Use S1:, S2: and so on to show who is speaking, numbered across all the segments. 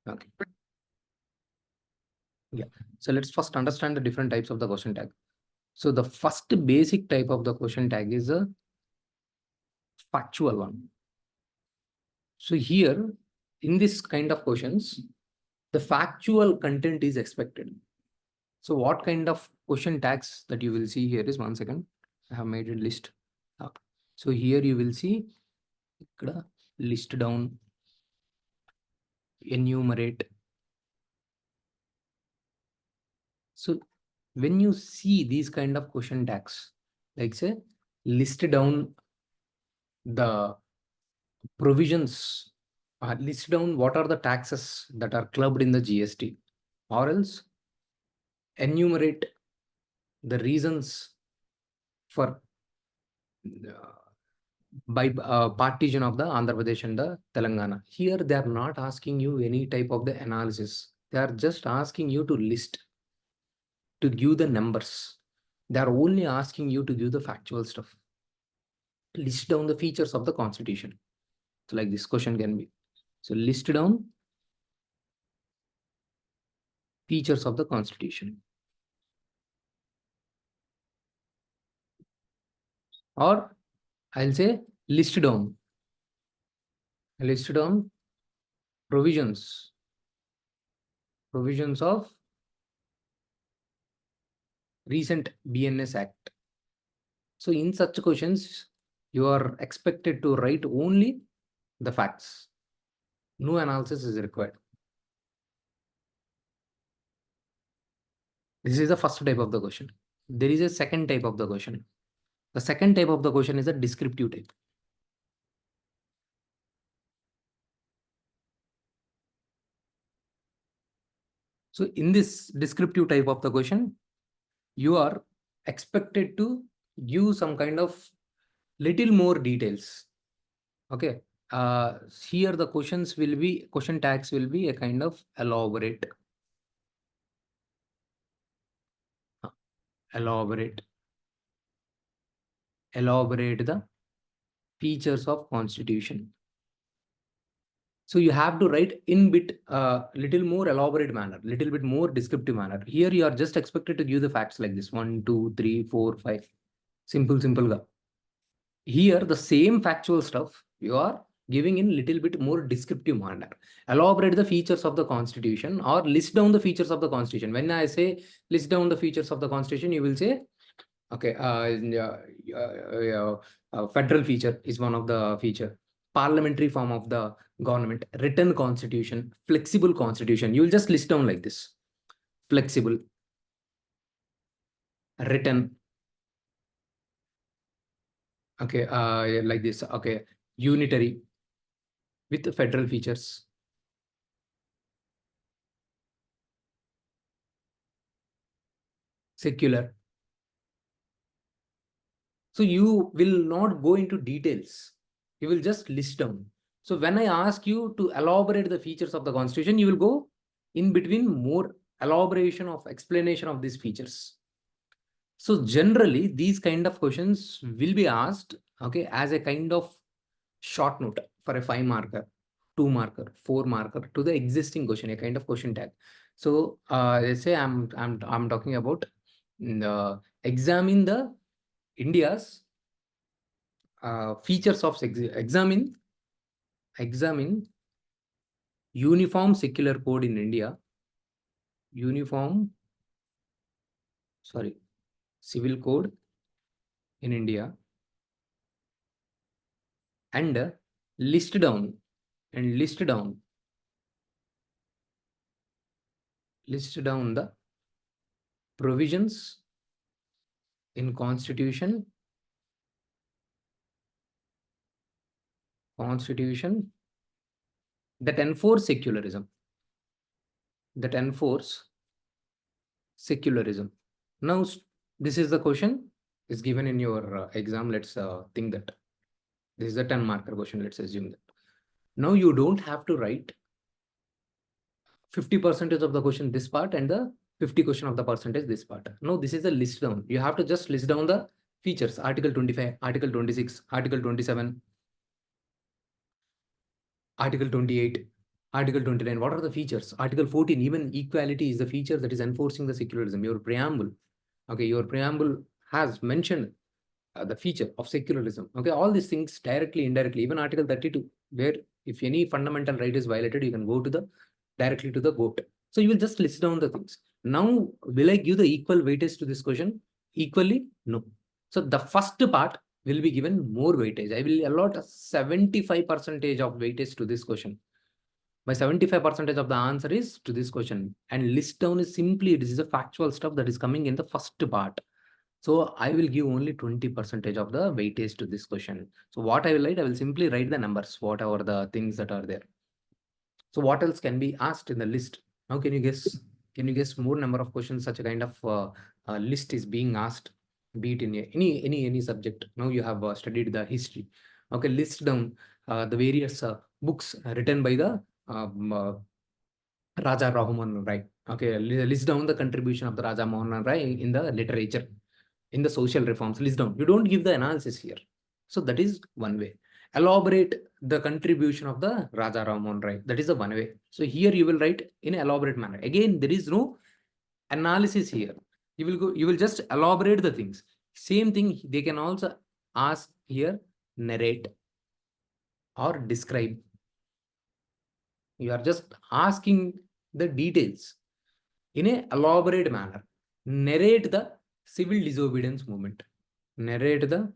S1: Okay. Yeah. So let's first understand the different types of the question tag. So the first basic type of the question tag is a factual one. So here, in this kind of questions, the factual content is expected. So what kind of question tags that you will see here is, one second, I have made a list. So here you will see list down, enumerate. So when you see these kind of question tags, like say, list down the provisions, list down what are the taxes that are clubbed in the GST, or else enumerate the reasons for by partition of the Andhra Pradesh and the Telangana. Here they are not asking you any type of the analysis. They are just asking you to list, to give the numbers. They are only asking you to give the factual stuff. List down the features of the constitution. So like this question can be. So list down features of the constitution. Or I'll say list down provisions of recent BNS Act. So in such questions, you are expected to write only the facts. No analysis is required. This is the first type of the question. There is a second type of the question. The second type of the question is a descriptive type. So in this descriptive type of the question, you are expected to give some kind of little more details. Okay. Here the question tags will be a kind of elaborate the features of constitution. So you have to write in bit little more elaborate manner, little bit more descriptive manner. Here you are just expected to give the facts like this: 1, 2, 3, 4, 5. Simple ga. Here the same factual stuff you are giving in little bit more descriptive manner. Elaborate the features of the constitution or list down the features of the constitution. When I say list down the features of the constitution, you will say, okay, federal feature is one of the feature. Parliamentary form of the government, written constitution, flexible constitution. You will just list down like this: flexible, written. Okay, like this. Okay, unitary with the federal features. Secular. So you will not go into details. You will just list down. So when I ask you to elaborate the features of the constitution, you will go in between more elaboration of explanation of these features. So generally, these kind of questions will be asked, okay, as a kind of short note for a 5 marker, 2 marker, 4 marker to the existing question, a kind of question tag. So let's say I'm talking about examine the India's features of examine uniform secular code in India, civil code in India, and list down the provisions in constitution that enforce secularism. Now, this is the question is given in your exam. Let's think that this is a 10 marker question. Let's assume that. Now you don't have to write 50% of the question this part and the 50 question of the percentage this part. No, this is a list down. You have to just list down the features: Article 25, Article 26, Article 27, Article 28, Article 29, what are the features? Article 14, even equality is the feature that is enforcing the secularism. Your preamble, okay, your preamble has mentioned the feature of secularism. Okay, all these things directly, indirectly, even Article 32, where if any fundamental right is violated, you can go to the directly to the court. So you will just list down the things. Now, will I give the equal weightage to this question? Equally? No. So the first part will be given more weightage. I will allot 75% of weightage to this question. My 75% of the answer is to this question. And list down is simply, this is a factual stuff that is coming in the first part. So I will give only 20% of the weightage to this question. So what I will write, I will simply write the numbers, whatever the things that are there. So what else can be asked in the list? Now can you guess? Can you guess more number of questions such a kind of list is being asked, be it in any subject? Now you have studied the history. Okay, list down the various books written by the Raja Raman Rai. Okay, list down the contribution of the Raja Mohan Rai in the literature, in the social reforms. List down. You don't give the analysis here. So that is one way. Elaborate the contribution of the Raja Raman Rai. That is the one way. So here you will write in elaborate manner. Again, there is no analysis here. You will go. You will just elaborate the things. Same thing. They can also ask here, narrate or describe. You are just asking the details in a elaborate manner. Narrate the civil disobedience movement. Narrate the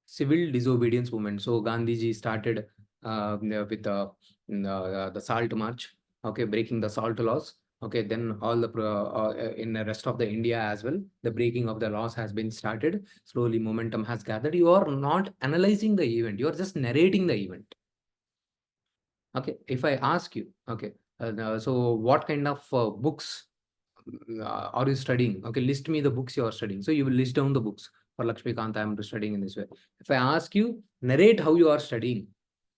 S1: civil disobedience movement. So Gandhiji started with the salt march. Okay, breaking the salt laws. Okay, then all the in the rest of the India as well, the breaking of the laws has been started. Slowly, momentum has gathered. You are not analyzing the event. You are just narrating the event. Okay, if I ask you, okay, so what kind of books are you studying? Okay, list me the books you are studying. So you will list down the books. For Lakshmikant, I am studying in this way. If I ask you, narrate how you are studying.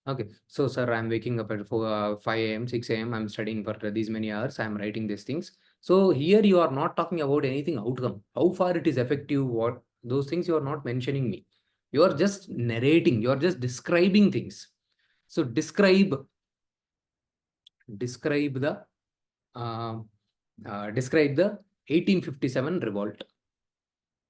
S1: Okay, so sir, I'm waking up at 5 a.m., 6 a.m. I'm studying for these many hours. I'm writing these things. So here you are not talking about anything outcome. How far it is effective, what those things you are not mentioning me. You are just narrating. You are just describing things. So describe the uh, describe the 1857 revolt.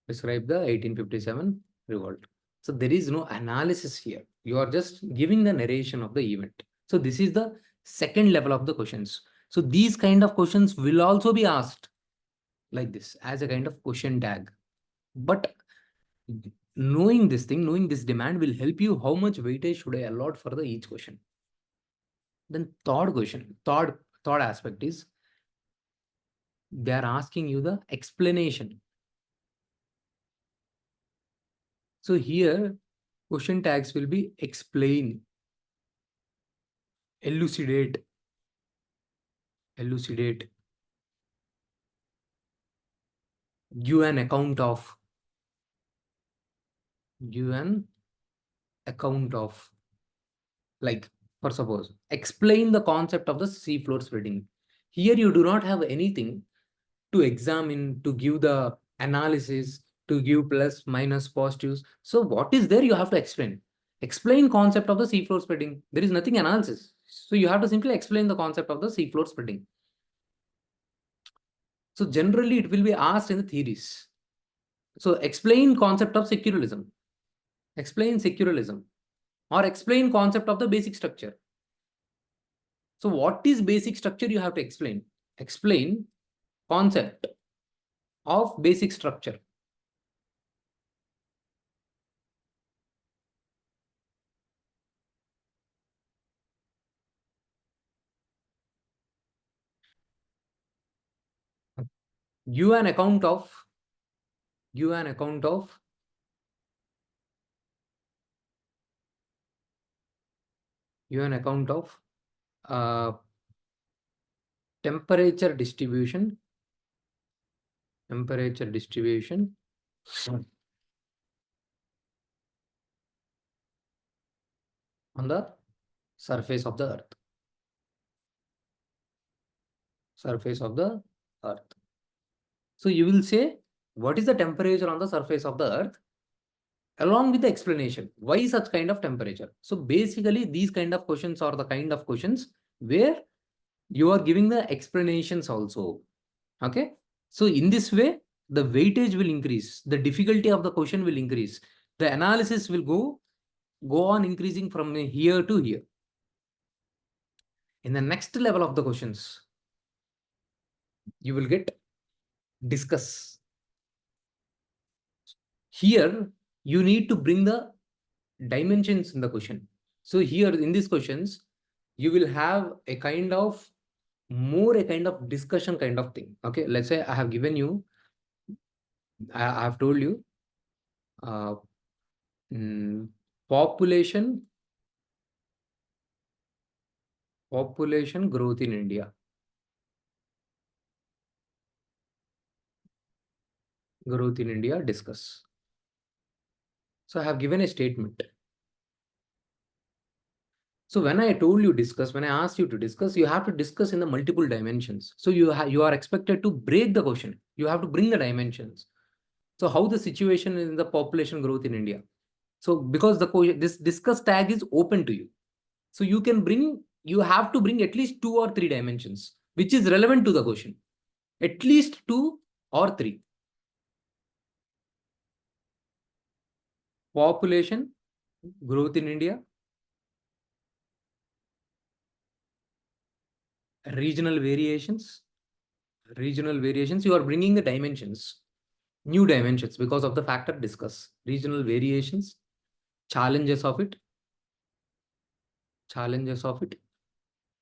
S1: Describe the 1857 revolt. So there is no analysis here. You are just giving the narration of the event. So this is the second level of the questions. So these kind of questions will also be asked like this as a kind of question tag. But knowing this thing, knowing this demand will help you how much weightage should I allot for the each question. Then third question, third aspect is they are asking you the explanation. So here question tags will be explain, elucidate, give an account of, like, for suppose, explain the concept of the seafloor spreading. Here you do not have anything to examine, to give the analysis, to give plus, minus, positives. So what is there you have to explain. Explain concept of the seafloor spreading. There is nothing analysis. So you have to simply explain the concept of the seafloor spreading. So generally it will be asked in the theories. So explain concept of secularism. Explain secularism. Or explain concept of the basic structure. So what is basic structure you have to explain. Explain concept of basic structure. Give an account of uh, temperature distribution on the surface of the earth. So you will say, what is the temperature on the surface of the earth? Along with the explanation, why such kind of temperature? So basically, these kind of questions are the kind of questions where you are giving the explanations also. Okay. So in this way, the weightage will increase. The difficulty of the question will increase. The analysis will go on increasing from here to here. In the next level of the questions, you will get discuss. Here, you need to bring the dimensions in the question. So here in these questions, you will have a kind of discussion kind of thing. Okay, let's say I have given you, I have told you uh, mm, population growth in India. Growth in India, discuss. So I have given a statement. So when I told you discuss, when I asked you to discuss, you have to discuss in the multiple dimensions. So you are expected to break the question. You have to bring the dimensions. So how the situation in the population growth in India. So because this discuss tag is open to you. So you have to bring at least 2 or 3 dimensions, which is relevant to the question. At least 2 or 3. Population growth in India. Regional variations. You are bringing the dimensions, new dimensions because of the factor discuss. Regional variations, challenges of it,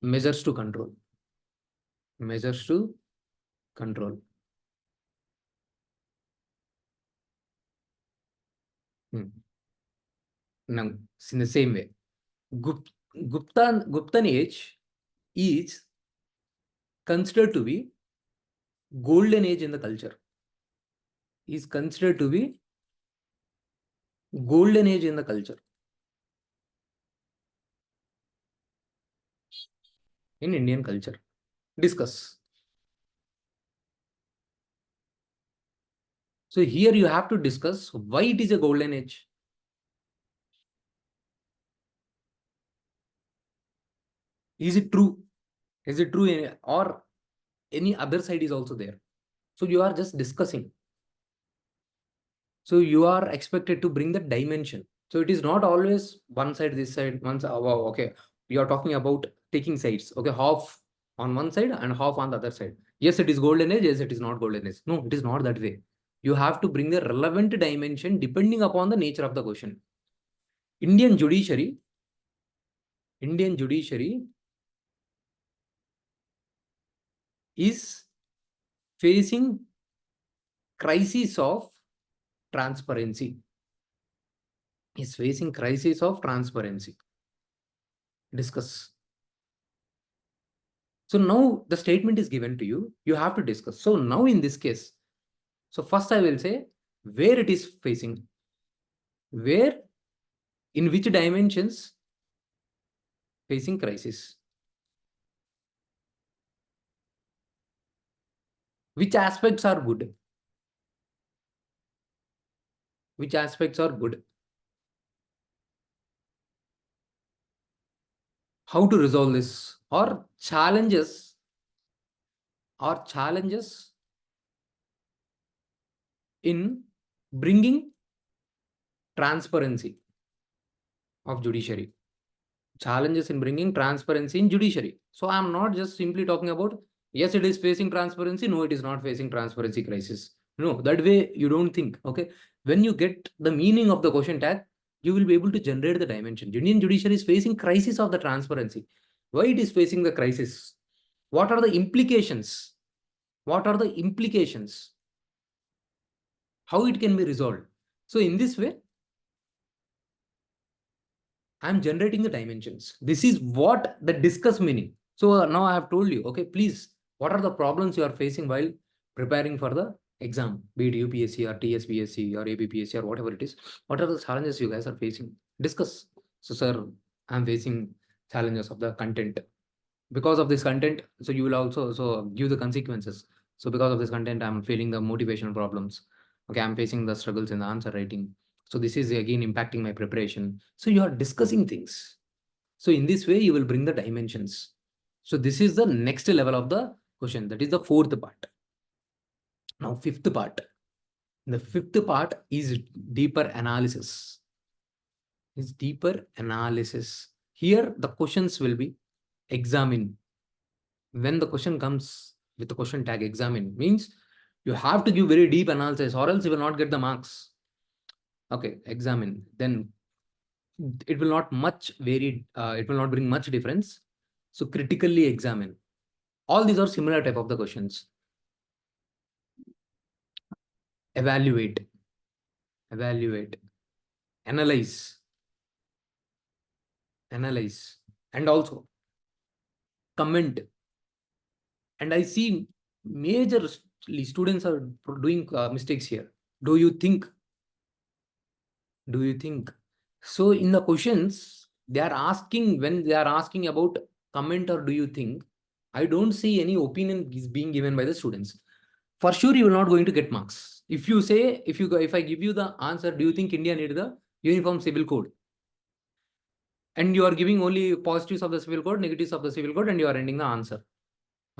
S1: measures to control. Now, in the same way, Guptan age is considered to be golden age in the culture. Is considered to be golden age in the culture. In Indian culture. Discuss. So here you have to discuss why it is a golden age. Is it true? Is it true or any other side is also there? So you are just discussing. So you are expected to bring the dimension. So it is not always one side, this side, one side. Oh, okay. You are talking about taking sides. Okay, half on one side and half on the other side. Yes, it is golden age. Yes, it is not golden age. No, it is not that way. You have to bring the relevant dimension depending upon the nature of the question. Indian judiciary is facing crisis of transparency. Discuss. So now the statement is given to you. You have to discuss. So now in this case, so first I will say where it is facing, where, in which dimensions facing crisis, which aspects are good, how to resolve this, or challenges in bringing transparency of judiciary. Challenges in bringing transparency in judiciary. So I'm not just simply talking about, yes, it is facing transparency. No, it is not facing transparency crisis. No, that way you don't think. Okay. When you get the meaning of the question tag, you will be able to generate the dimension. Indian judiciary is facing crisis of the transparency. Why it is facing the crisis? What are the implications? How it can be resolved? So in this way, I'm generating the dimensions. This is what the discuss meaning. So now I have told you, okay, please, what are the problems you are facing while preparing for the exam, be it UPSC or TSPSC or ABPSC or whatever it is. What are the challenges you guys are facing? Discuss. So sir, I'm facing challenges of the content. Because of this content, so you will also give the consequences. So because of this content, I'm feeling the motivational problems. Okay, I'm facing the struggles in the answer writing. So this is again impacting my preparation. So you are discussing things. So in this way, you will bring the dimensions. So this is the next level of the question. That is the fourth part. Now, fifth part. The fifth part is deeper analysis. Is deeper analysis. Here, the questions will be examine. When the question comes with the question tag examine, means you have to give very deep analysis or else you will not get the marks. Okay, examine. Then it will not it will not bring much difference. So critically examine. All these are similar type of the questions. Evaluate, analyze, and also comment. And I see major students are doing mistakes here. Do you think? So in the questions, they are asking, when they are asking about comment or do you think, I don't see any opinion is being given by the students. For sure, you will not going to get marks. If you say, if I give you the answer, do you think India need the uniform civil code? And you are giving only positives of the civil code, negatives of the civil code, and you are ending the answer.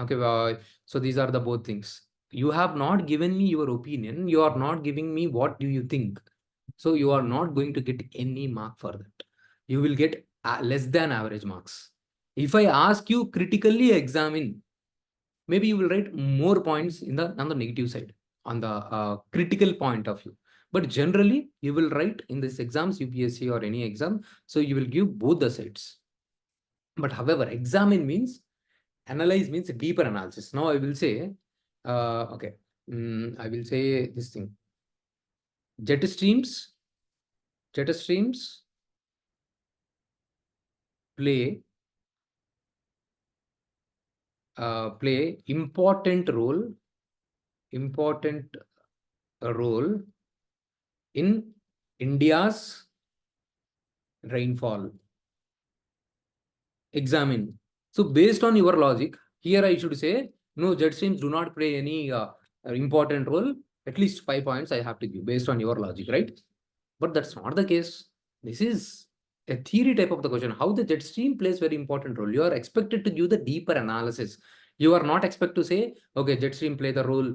S1: Okay, so these are the both things. You have not given me your opinion. You are not giving me what do you think. So you are not going to get any mark for that. You will get less than average marks. If I ask you critically examine, maybe you will write more points on the negative side, on the critical point of view. But generally, you will write in this exams, UPSC or any exam, so you will give both the sides. But however, examine means, analyze means deeper analysis. Now I will say, okay, I will say this thing. Jet streams play important role in India's rainfall. Examine. So based on your logic, here I should say, no, jet streams do not play any important role. At least 5 points I have to give based on your logic, right? But that's not the case. This is a theory type of the question. How the jet stream plays very important role. You are expected to give the deeper analysis. You are not expected to say, okay, jet stream play the role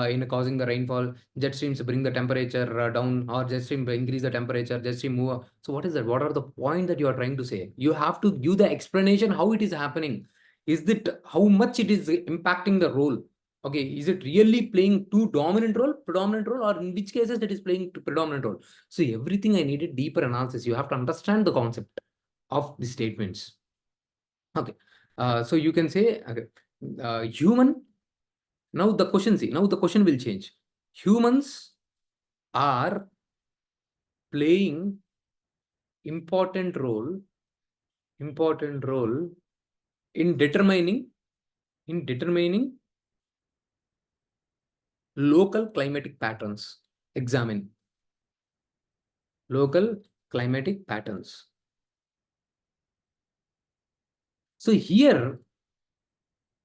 S1: in causing the rainfall. Jet streams bring the temperature down, or jet stream increase the temperature, jet stream move up. So what is that? What are the point that you are trying to say? You have to give the explanation how it is happening. Is it how much it is impacting the role? Okay, is it really playing predominant role, or in which cases it is playing predominant role? So everything I needed deeper analysis. You have to understand the concept of the statements. Okay, so you can say, okay, human. Now the question, see, now the question will change. Humans are playing important role in determining local climatic patterns. Examine local climatic patterns. So here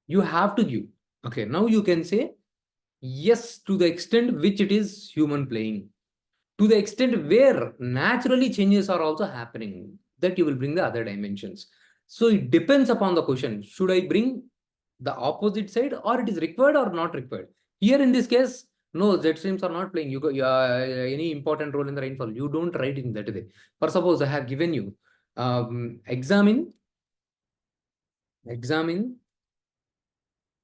S1: you have to give. Okay, now you can say yes to the extent which it is human playing. To the extent where naturally changes are also happening, that you will bring the other dimensions. So it depends upon the question. Should I bring the opposite side, or it is required or not required? Here in this case, no, jet streams are not playing any important role in the rainfall. You don't write in that way. For suppose I have given you examine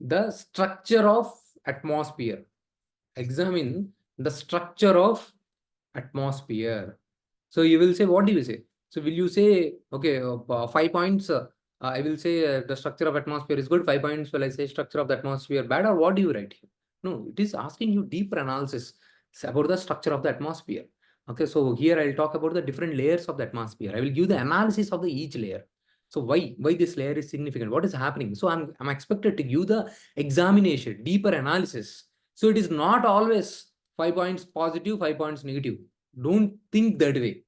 S1: the structure of atmosphere. Examine the structure of atmosphere. So you will say, what do you say? So will you say, okay, 5 points, I will say the structure of atmosphere is good, 5 points will I say structure of the atmosphere bad, or what do you write here? No, it is asking you deeper analysis about the structure of the atmosphere. Okay, so here I'll talk about the different layers of the atmosphere. I will give the analysis of the each layer. So why this layer is significant? What is happening? So I'm expected to give the examination, deeper analysis. So it is not always 5 points positive, 5 points negative. Don't think that way.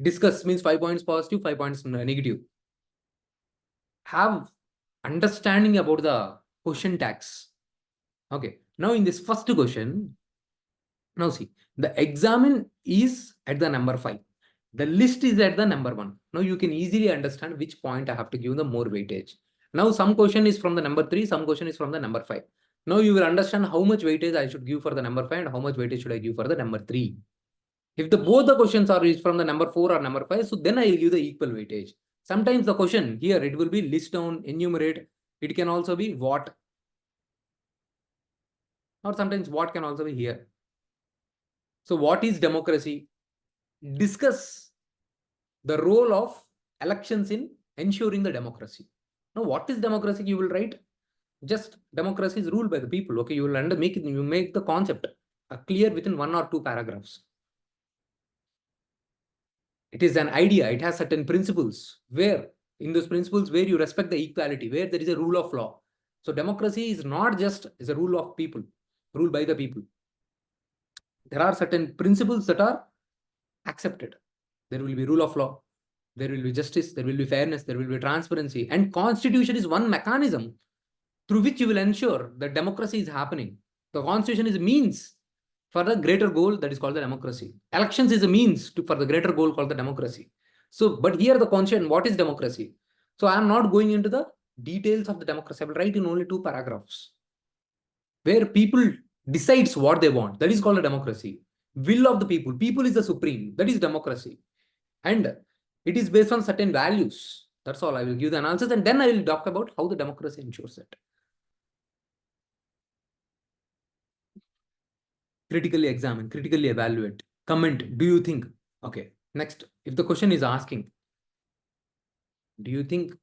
S1: Discuss means 5 points positive, 5 points negative. Have understanding about the question tags. Okay. Now in this first question, now see, the examine is at the number 5. The list is at the number 1. Now you can easily understand which point I have to give the more weightage. Now some question is from the number 3, some question is from the number 5. Now you will understand how much weightage I should give for the number 5 and how much weightage should I give for the number 3. If both the questions are from the number 4 or number 5, so then I will give the equal weightage. Sometimes the question here, it will be list down, enumerate. It can also be what. Or sometimes what can also be here. So what is democracy? Discuss the role of elections in ensuring the democracy. Now, what is democracy? You will write just democracy is ruled by the people. Okay, you will make the concept clear within 1 or 2 paragraphs. It is an idea. It has certain principles where in those principles where you respect the equality, where there is a rule of law. So democracy is not just is a rule of people, ruled by the people. There are certain principles that are accepted. There will be rule of law. There will be justice. There will be fairness. There will be transparency. And constitution is one mechanism through which you will ensure that democracy is happening. The constitution is a means for the greater goal that is called the democracy. Elections is a means for the greater goal called the democracy. So, but here the constitution, what is democracy? So I am not going into the details of the democracy. I will write in only 2 paragraphs where people decides what they want. That is called a democracy. Will of the people. People is the supreme. That is democracy. And it is based on certain values. That's all. I will give the analysis and then I will talk about how the democracy ensures it. Critically examine, critically evaluate, comment. Do you think? Okay. Next, if the question is asking, do you think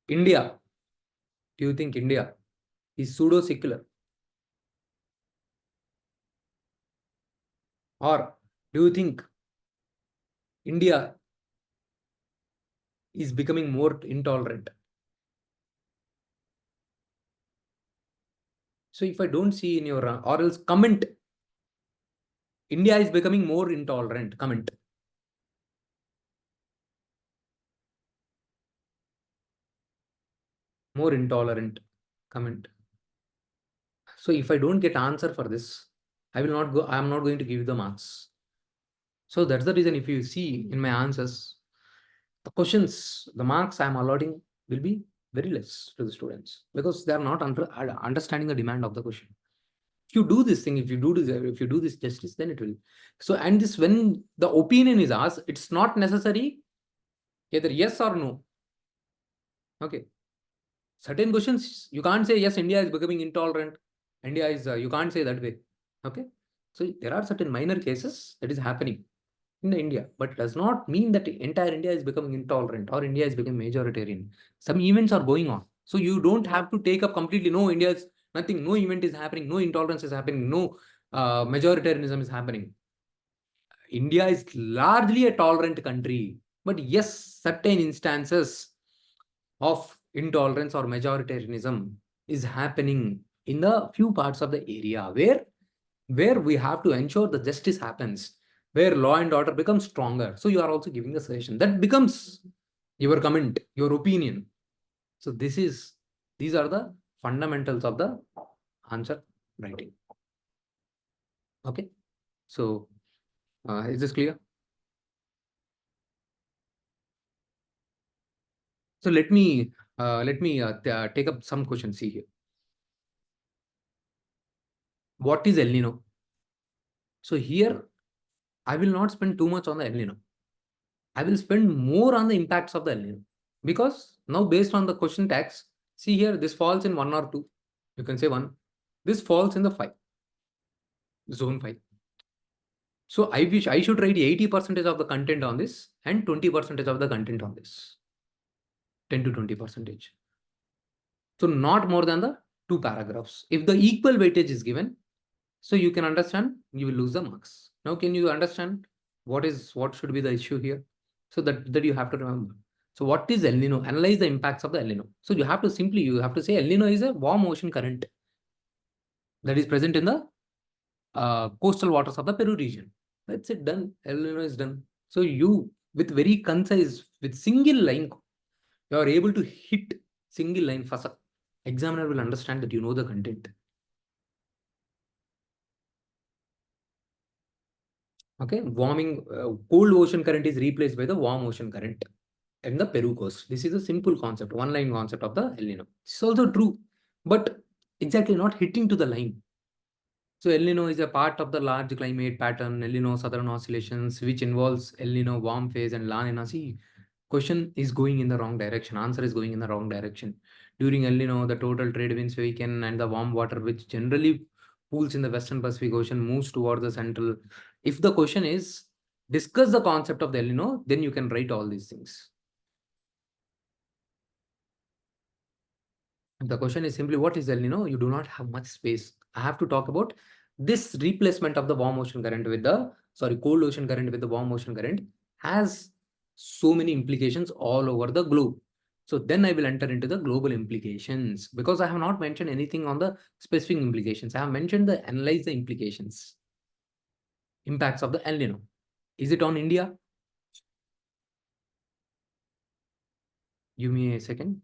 S1: India, do you think India is pseudo-secular? Or do you think India is becoming more intolerant? So if I don't see in your, or else comment, India is becoming more intolerant, comment. More intolerant, comment. So if I don't get answer for this, I am not going to give the marks. So that's the reason if you see in my answers, the questions, the marks I am allotting will be very less to the students because they are not understanding the demand of the question. If you do this thing, if you do this justice, then it will. So, and this, when the opinion is asked, it's not necessary either yes or no. Okay. Certain questions, you can't say, yes, India is becoming intolerant. India is, you can't say that way. Okay. So there are certain minor cases that is happening in India, but does not mean that entire India is becoming intolerant or India is becoming majoritarian. Some events are going on. So you don't have to take up completely, no, India is nothing, no event is happening, no intolerance is happening, no majoritarianism is happening. India is largely a tolerant country, but yes, certain instances of intolerance or majoritarianism is happening in the few parts of the area where we have to ensure the justice happens, where law and order becomes stronger. So you are also giving the suggestion that becomes your comment, your opinion. So these are the fundamentals of the answer writing. Okay. So is this clear? So let me take up some questions. See here. What is El Nino? So here, I will not spend too much on the El Nino. I will spend more on the impacts of the El Nino. Because now based on the question tags, see here, this falls in 1 or 2. You can say 1. This falls in the 5. Zone 5. So I wish I should write 80% of the content on this and 20% of the content on this. 10 to 20%. So not more than the 2 paragraphs. If the equal weightage is given, so you can understand, you will lose the marks. Now, can you understand what should be the issue here? So that you have to remember. So what is El Nino? Analyze the impacts of the El Nino. So you have to say El Nino is a warm ocean current that is present in the coastal waters of the Peru region. That's it, done. El Nino is done. So you, with very concise, with single line, you are able to hit single line first. Examiner will understand that you know the content. Okay, cold ocean current is replaced by the warm ocean current in the Peru coast. This is a simple concept, one line concept of the El Nino. It's also true, but exactly not hitting to the line. So El Nino is a part of the large climate pattern, El Nino southern oscillations, which involves El Nino warm phase and La Nina. See, question is going in the wrong direction. Answer is going in the wrong direction. During El Nino, the total trade winds weaken and the warm water, which generally pools in the Western Pacific Ocean, moves towards the central. If the question is discuss the concept of the El Nino, then you can write all these things. The question is simply what is El Nino? You do not have much space. I have to talk about this replacement of the warm ocean current with the cold ocean current with the warm ocean current has so many implications all over the globe. So then I will enter into the global implications because I have not mentioned anything on the specific implications. I have mentioned the analyze the implications, impacts of the El Nino. Is it on India? Give me a second.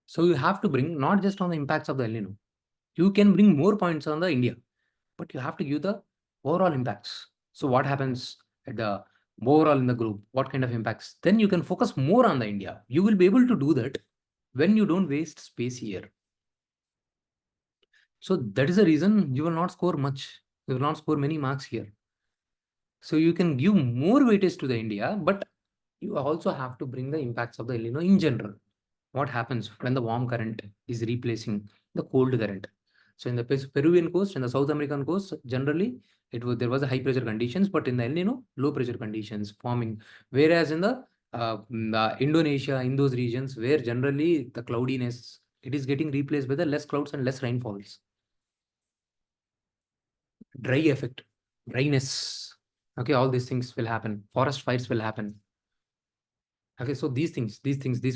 S1: So you have to bring not just on the impacts of the El Nino. You can bring more points on the India, but you have to give the overall impacts. So what happens at the overall in the group? What kind of impacts? Then you can focus more on the India. You will be able to do that when you don't waste space here. So that is the reason you will not score much. You will not score many marks here. So you can give more weightage to the India, but you also have to bring the impacts of the El Nino in general. What happens when the warm current is replacing the cold current? So in the Peruvian coast and the South American coast, generally there was a high pressure conditions, but in the El Nino, low pressure conditions forming. Whereas in the Indonesia, in those regions where generally the cloudiness, it is getting replaced by the less clouds and less rainfalls. Dry effect, dryness. Okay, all these things will happen. Forest fires will happen. Okay, so these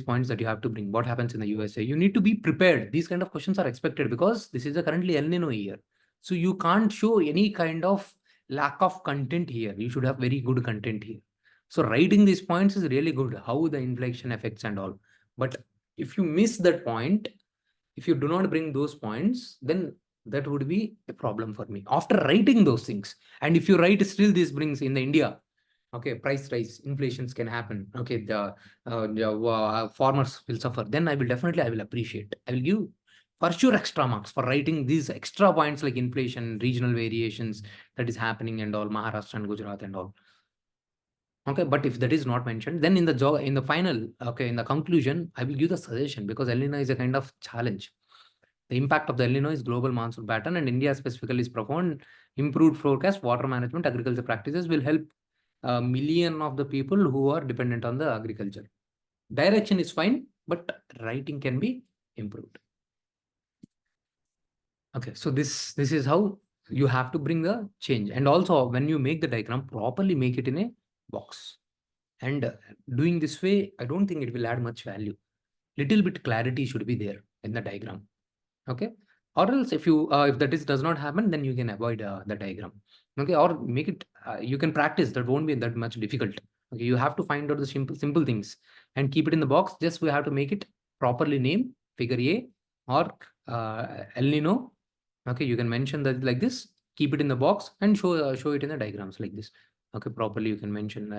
S1: points that you have to bring. What happens in the USA? You need to be prepared. These kind of questions are expected because this is a currently El Nino year. So you can't show any kind of lack of content here. You should have very good content here. So writing these points is really good. How the inflation affects and all. But if you miss that point, if you do not bring those points, then that would be a problem for me. After writing those things, and if you write still this brings in the India, okay, price rise, inflations can happen. Okay, the farmers will suffer. Then I will appreciate. I will give for sure extra marks for writing these extra points like inflation, regional variations that is happening and all, Maharashtra and Gujarat and all. Okay, but if that is not mentioned, then in the job, in the final, okay, in the conclusion, I will give the suggestion because El Nino is a kind of challenge. The impact of the El Nino is global monsoon pattern and India specifically is profound. Improved forecast, water management, agriculture practices will help a million of the people who are dependent on the agriculture. Direction is fine, but writing can be improved. Okay, so this is how you have to bring the change. And also when you make the diagram, properly make it in a box. And doing this way, I don't think it will add much value. Little bit clarity should be there in the diagram. Okay, or else if you if that is does not happen, then you can avoid the diagram. Okay, or make it you can practice. That won't be that much difficult. Okay, you have to find out the simple things and keep it in the box. Just we have to make it properly named figure A or El Nino. Okay, you can mention that like this, keep it in the box and show it in the diagrams like this. Okay, properly you can mention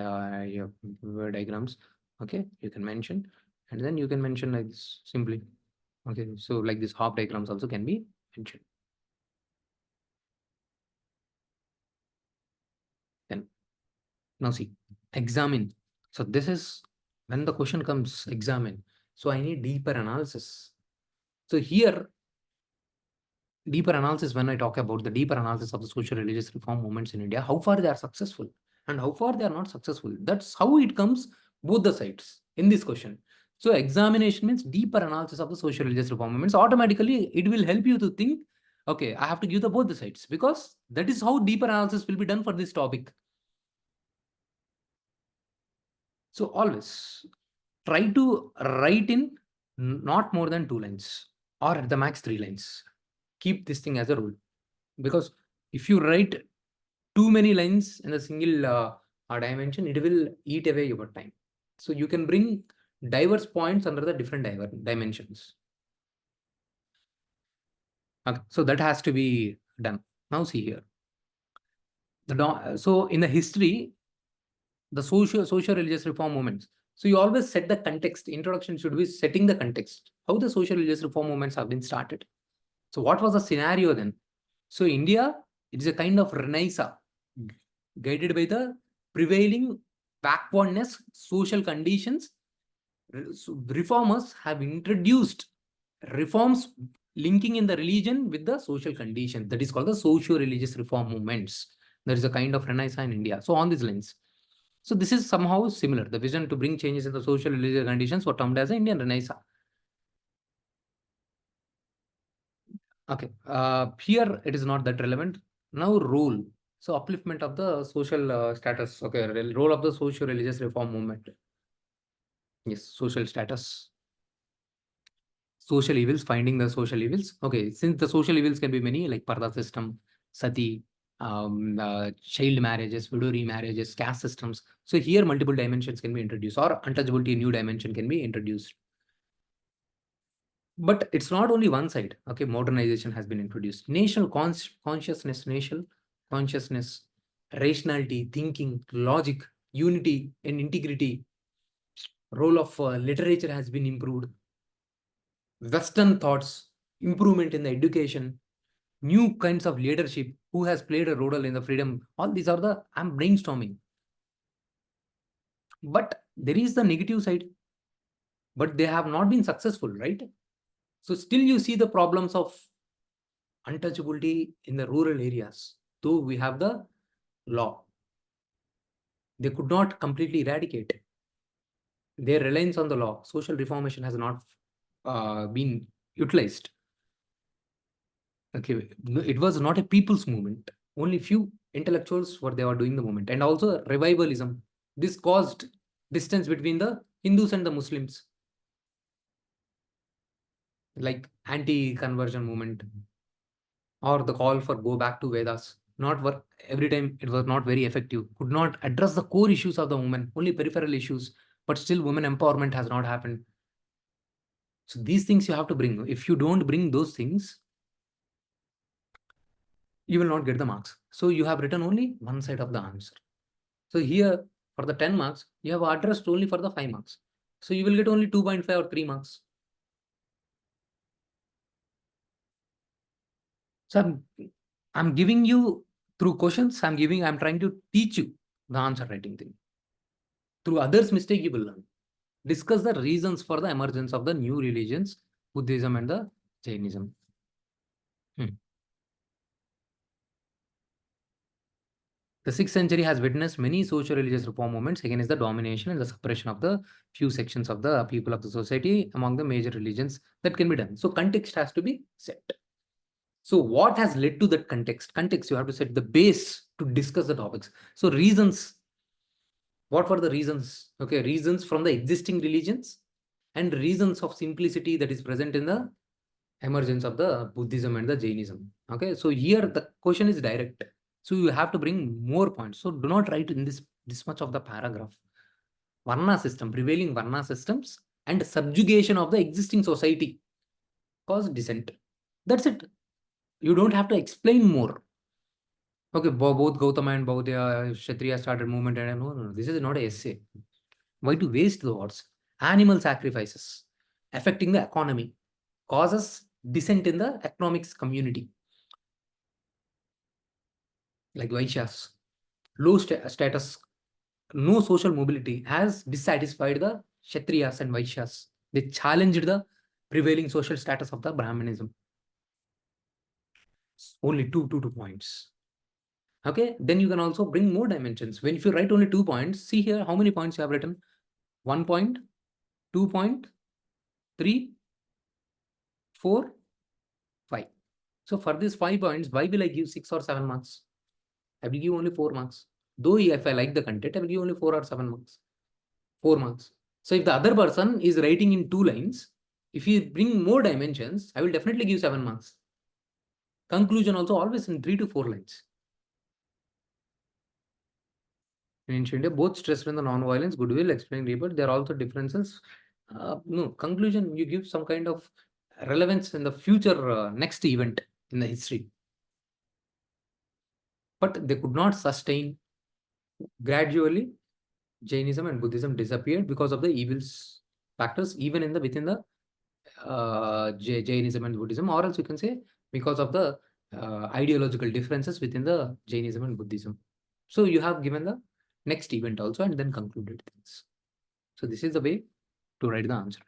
S1: your diagrams. Okay, you can mention, and then you can mention like this simply. Okay, so like this half diagrams also can be mentioned. Then now see, examine. So this is when the question comes, examine. So I need deeper analysis. So here, deeper analysis, when I talk about the deeper analysis of the social religious reform movements in India, how far they are successful and how far they are not successful. That's how it comes both the sides in this question. So examination means deeper analysis of the social religious reform movements. Automatically, it will help you to think, okay, I have to give the both the sides because that is how deeper analysis will be done for this topic. So always try to write in not more than 2 lines or at the max 3 lines. Keep this thing as a rule because if you write too many lines in a single dimension, it will eat away your time. So you can bring diverse points under the different dimensions. Okay, so that has to be done. Now see here. So in the history, the social religious reform movements. So you always set the context. Introduction should be setting the context. How the social religious reform movements have been started. So what was the scenario then? So India, it is a kind of renaissance guided by the prevailing backwardness, social conditions. Reformers have introduced reforms linking in the religion with the social condition. That is called the socio-religious reform movements. There is a kind of renaissance in India. So on these lines. So this is somehow similar. The vision to bring changes in the social religious conditions were termed as the Indian Renaissance. Okay. Here it is not that relevant. Now role. So upliftment of the social status. Okay. Role of the social religious reform movement. Yes. Social status. Social evils, finding the social evils. Okay. Since the social evils can be many, like parda system, sati, child marriages, widow remarriages, caste systems. So here multiple dimensions can be introduced, or untouchability, new dimension can be introduced. But it's not only one side. Okay, modernization has been introduced. National consciousness, rationality, thinking, logic, unity, and integrity. Role of literature has been improved. Western thoughts, improvement in the education, new kinds of leadership, who has played a role in the freedom. All these are the, I'm brainstorming. But there is the negative side. But they have not been successful, right? So still you see the problems of untouchability in the rural areas. Though we have the law, they could not completely eradicate. Their reliance on the law, social reformation has not been utilized. Okay, it was not a people's movement. Only few intellectuals were doing the movement, and also revivalism. This caused distance between the Hindus and the Muslims, like anti-conversion movement, or the call for go back to Vedas. Not work every time, it was not very effective. Could not address the core issues of the women, only peripheral issues, but still women empowerment has not happened. So these things you have to bring. If you don't bring those things, you will not get the marks. So you have written only one side of the answer. So here for the 10 marks, you have addressed only for the 5 marks. So you will get only 2.5 or 3 marks. So I'm giving you through questions, I'm trying to teach you the answer writing thing. Through others' mistake, you will learn. Discuss the reasons for the emergence of the new religions, Buddhism and the Jainism. The 6th century has witnessed many social religious reform movements against the domination and the suppression of the few sections of the people of the society among the major religions. That can be done. So context has to be set. So what has led to that context? Context, you have to set the base to discuss the topics. So reasons. What were the reasons? Okay, reasons from the existing religions and reasons of simplicity that is present in the emergence of the Buddhism and the Jainism. Okay, so here the question is direct. So you have to bring more points. So do not write in this much of the paragraph. Varna system, prevailing Varna systems and subjugation of the existing society cause dissent. That's it. You don't have to explain more. Okay, both Gautama and Bauddha, Kshatriya started movement, and no, this is not an essay. Why to waste the words? Animal sacrifices affecting the economy causes dissent in the economics community. Like Vaishyas, low status, no social mobility has dissatisfied the Kshatriyas and Vaishyas. They challenged the prevailing social status of the Brahmanism. Only two points. Okay, then you can also bring more dimensions. When if you write only 2 points, see here how many points you have written. 1 point, 2 point, 3, 4, 5. So for these 5 points, why will I give 6 or 7 marks? I will give only 4 marks. Though if I like the content, I will give only 4 or 7 marks. 4 marks. So if the other person is writing in 2 lines, if you bring more dimensions, I will definitely give 7 marks. Conclusion also always in 3 to 4 lines. In ancient India, both stressed in the non-violence, goodwill, explaining rebirth, there are also differences. No, conclusion, you give some kind of relevance in the future next event. in the history. But they could not sustain. Gradually, Jainism and Buddhism disappeared because of the evils factors, even in the within the Jainism and Buddhism, or else you can say because of the ideological differences within the Jainism and Buddhism. So you have given the next event also and then concluded things. So this is the way to write the answer.